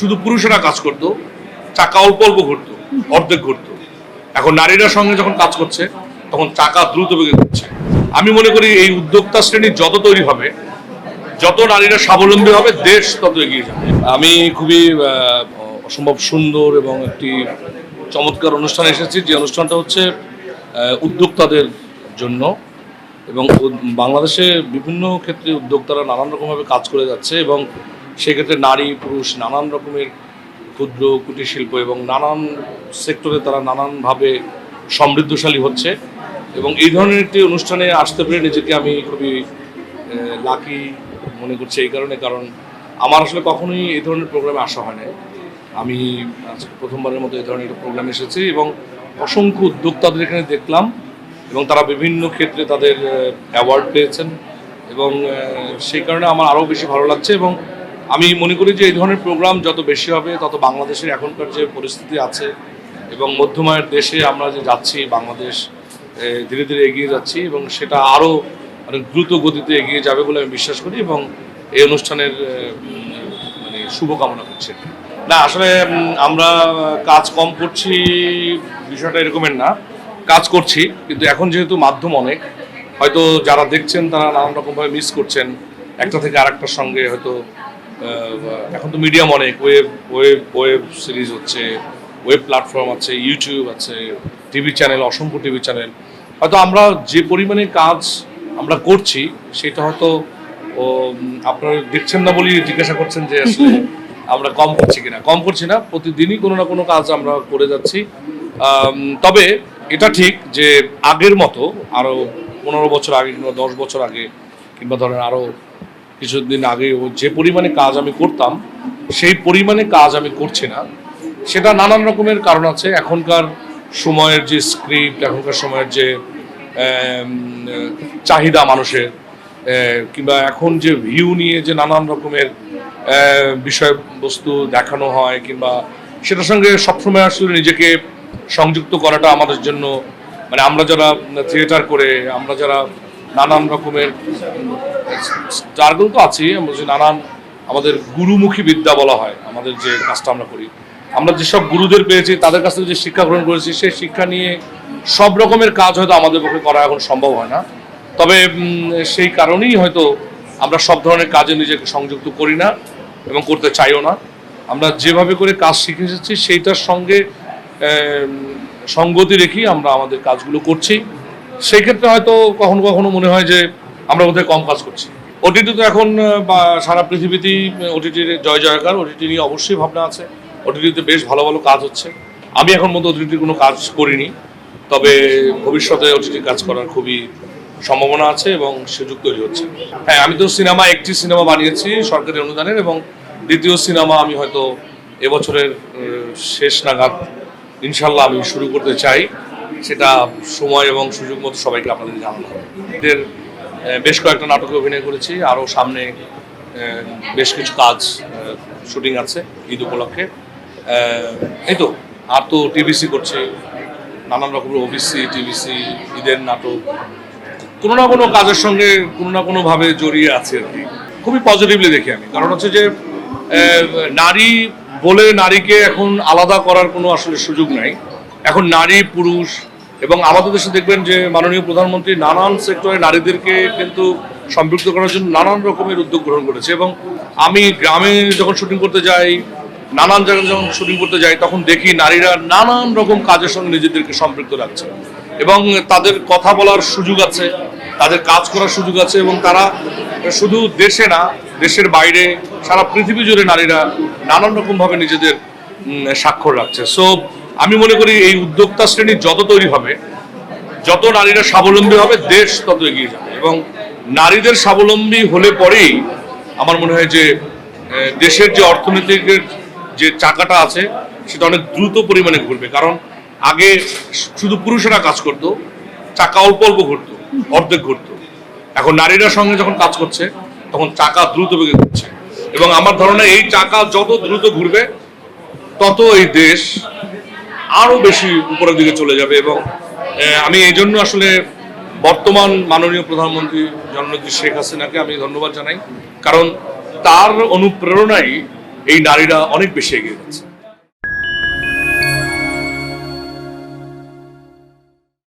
শুধু পুরুষেরা কাজ করতো, চাকা অল্প অল্প ঘুরতো, অর্ধেক ঘুরতো। এখন নারীরা সঙ্গে যখন কাজ করছে তখন চাকা দ্রুত বেগে ঘুরছে। আমি মনে করি এই উদ্যোক্তা শ্রেণী যত তৈরি হবে, যত নারীরা স্বাবলম্বী হবে, দেশ তত এগিয়ে যাবে। আমি খুবই অসম্ভব সুন্দর এবং একটি চমৎকার অনুষ্ঠানে এসেছি, যে অনুষ্ঠানটা হচ্ছে উদ্যোক্তাদের জন্য। এবং বাংলাদেশে বিভিন্ন ক্ষেত্রে উদ্যোক্তারা নানান রকমভাবে কাজ করে যাচ্ছে, এবং সেক্ষেত্রে নারী পুরুষ নানান রকমের ক্ষুদ্র কুটির শিল্প এবং নানান সেক্টরে তারা নানানভাবে সমৃদ্ধশালী হচ্ছে। এবং এই ধরনের একটি অনুষ্ঠানে আসতে পেরে নিজেকে আমি খুবই লাকি মনে করছি। এই কারণ আমার আসলে কখনোই এই ধরনের প্রোগ্রামে আসা হয় না। আমি আজকে প্রথমবারের মতো এই ধরনের একটা প্রোগ্রামে এসেছি এবং অসংখ্য উদ্যোক্তাদের এখানে দেখলাম, এবং তারা বিভিন্ন ক্ষেত্রে তাদের অ্যাওয়ার্ড পেয়েছেন, এবং সেই কারণে আমার আরও বেশি ভালো লাগছে। এবং আমি মনে করি যে এই ধরনের প্রোগ্রাম যত বেশি হবে, তত বাংলাদেশের এখনকার যে পরিস্থিতি আছে এবং মধ্যমায়ের দেশে আমরা যে যাচ্ছি, বাংলাদেশ ধীরে ধীরে এগিয়ে যাচ্ছি, এবং সেটা আরও অনেক দ্রুত গতিতে এগিয়ে যাবে বলে আমি বিশ্বাস করি, এবং এই অনুষ্ঠানের মানে শুভকামনা করছি। না, আসলে আমরা কাজ কম করছি বিষয়টা এরকমের না, কাজ করছি, কিন্তু এখন যেহেতু মাধ্যম অনেক, হয়তো যারা দেখছেন তারা নানান রকমভাবে মিস করছেন একটা থেকে আরেকটার সঙ্গে। হয়তো এখন তো মিডিয়াম অনেক, ওয়েব সিরিজ হচ্ছে, ওয়েব প্ল্যাটফর্ম আছে, ইউটিউব আছে, টিভি চ্যানেল, অসংখ্য টিভি চ্যানেল। হয়তো আমরা যে পরিমাণে কাজ আমরা করছি সেটা হয়তো আপনারা দেখছেন না বলেই জিজ্ঞাসা করছেন যে আসলে আমরা কম করছি কিনা। কম করছি না, প্রতিদিনই কোনো না কোনো কাজ আমরা করে যাচ্ছি। তবে এটা ঠিক যে আগের মতো আরও 15 বছর আগে কিংবা 10 বছর আগে কিংবা ধরেন আরও কিছুদিন আগে যে পরিমাণে কাজ আমি করতাম, সেই পরিমাণে কাজ আমি করছি না। সেটা নানান রকমের কারণ আছে। এখনকার সময়ের যে স্ক্রিপ্ট, এখনকার সময়ের যে চাহিদা মানুষের, কিংবা এখন যে ভিউ নিয়ে যে নানান রকমের বিষয়বস্তু দেখানো হয়, কিংবা সেটার সঙ্গে সবসময় আসলে নিজেকে সংযুক্ত করাটা আমাদের জন্য, মানে আমরা যারা থিয়েটার করে, আমরা যারা নানান রকমের স্ট্রাগল তো আছি, নানান আমাদের গুরুমুখী বিদ্যা বলা হয় আমাদের যে কাজটা আমরা করি, আমরা যেসব গুরুদের পেয়েছি তাদের কাছ থেকে যে শিক্ষা গ্রহণ করেছি, সেই শিক্ষা নিয়ে সব রকমের কাজ হয়তো আমাদের পক্ষে করা এখন সম্ভব হয় না। তবে সেই কারণেই হয়তো আমরা সব ধরনের কাজে নিজেকে সংযুক্ত করি না এবং করতে চাইও না। আমরা যেভাবে করে কাজ শিখে এসেছি সেইটার সঙ্গে সঙ্গতি রেখেই আমরা আমাদের কাজগুলো করছি। সেই ক্ষেত্রে হয়তো কখনো কখনো মনে হয় যে আমরা বোধহয় কম কাজ করছি। ওটিটি তো এখন সারা পৃথিবীতেই ওটিটির জয় জয়কার, ওটিটি নিয়ে অবশ্যই ভাবনা আছে, ওটিটিতে বেশ ভালো ভালো কাজ হচ্ছে। আমি এখন মতো ওটিটির কোনো কাজ করিনি, তবে ভবিষ্যতে ওটিটির কাজ করার খুবই সম্ভাবনা আছে এবং সুযোগ তৈরি হচ্ছে। হ্যাঁ, আমি তো একটি সিনেমা বানিয়েছি সরকারি অনুদানের, এবং দ্বিতীয় সিনেমা আমি হয়তো এবছরের শেষ নাগাদ ইনশাল্লাহ আমি শুরু করতে চাই। সেটা সময় এবং সুযোগ মতো সবাইকে আপনাদের জানানো হবে। এদের বেশ কয়েকটা নাটকে অভিনয় করেছি, আরও সামনে বেশ কিছু কাজ শুটিং আছে ঈদ উপলক্ষে। এই তো, আর তো টিভিসি করছে, নানান রকমের ওবিসি, টিভিসি, ঈদের নাটক, কোনো না কোনো কাজের সঙ্গে কোনো না কোনোভাবে জড়িয়ে আছে আর কি। খুবই পজিটিভলি দেখি আমি, কারণ হচ্ছে যে নারী বলে নারীকে এখন আলাদা করার কোনো আসলে সুযোগ নাই। এখন নারী পুরুষ, এবং আমাদের দেশে দেখবেন যে মাননীয় প্রধানমন্ত্রী নানান সেক্টরে নারীদেরকে কিন্তু সম্পৃক্ত করার জন্য নানান রকমের উদ্যোগ গ্রহণ করেছে। এবং আমি গ্রামে যখন শুটিং করতে যাই, নানান জায়গায় যখন শুটিং করতে যাই, তখন দেখি নারীরা নানান রকম কাজের সঙ্গে নিজেদেরকে সম্পৃক্ত রাখছে, এবং তাদের কথা বলার সুযোগ আছে, তাদের কাজ করার সুযোগ আছে, এবং তারা শুধু দেশে না, দেশের বাইরে সারা পৃথিবী জুড়ে নারীরা নানান রকমভাবে নিজেদের স্বাক্ষর রাখছে। সো আমি মনে করি এই উদ্যোক্তা শ্রেণী যত তৈরি হবে, যত নারীরা স্বাবলম্বী হবে, দেশ তত এগিয়ে যাবে। এবং নারীদের স্বাবলম্বী হলে পরেই আমার মনে হয় যে দেশের যে অর্থনৈতিক যে চাকাটা আছে সেটা অনেক দ্রুত পরিমাণে ঘুরবে। কারণ আগে শুধু পুরুষেরা কাজ করতো, চাকা অল্প অল্প ঘুরতো, অর্ধেক ঘুরতো। এখন নারীরা সঙ্গে যখন কাজ করছে তখন চাকা দ্রুত বেগে ঘুরছে, এবং আমার ধারণা এই চাকা যত দ্রুত ঘুরবে তত এই দেশ আরও বেশি উপরের দিকে চলে যাবে। এবং আমি এই জন্য আসলে বর্তমান মাননীয় প্রধানমন্ত্রী জননেত্রী শেখ হাসিনাকে আমি ধন্যবাদ জানাই, কারণ তার অনুপ্রেরণাই এই নারীরা অনেক বেশি এগিয়ে যাচ্ছে।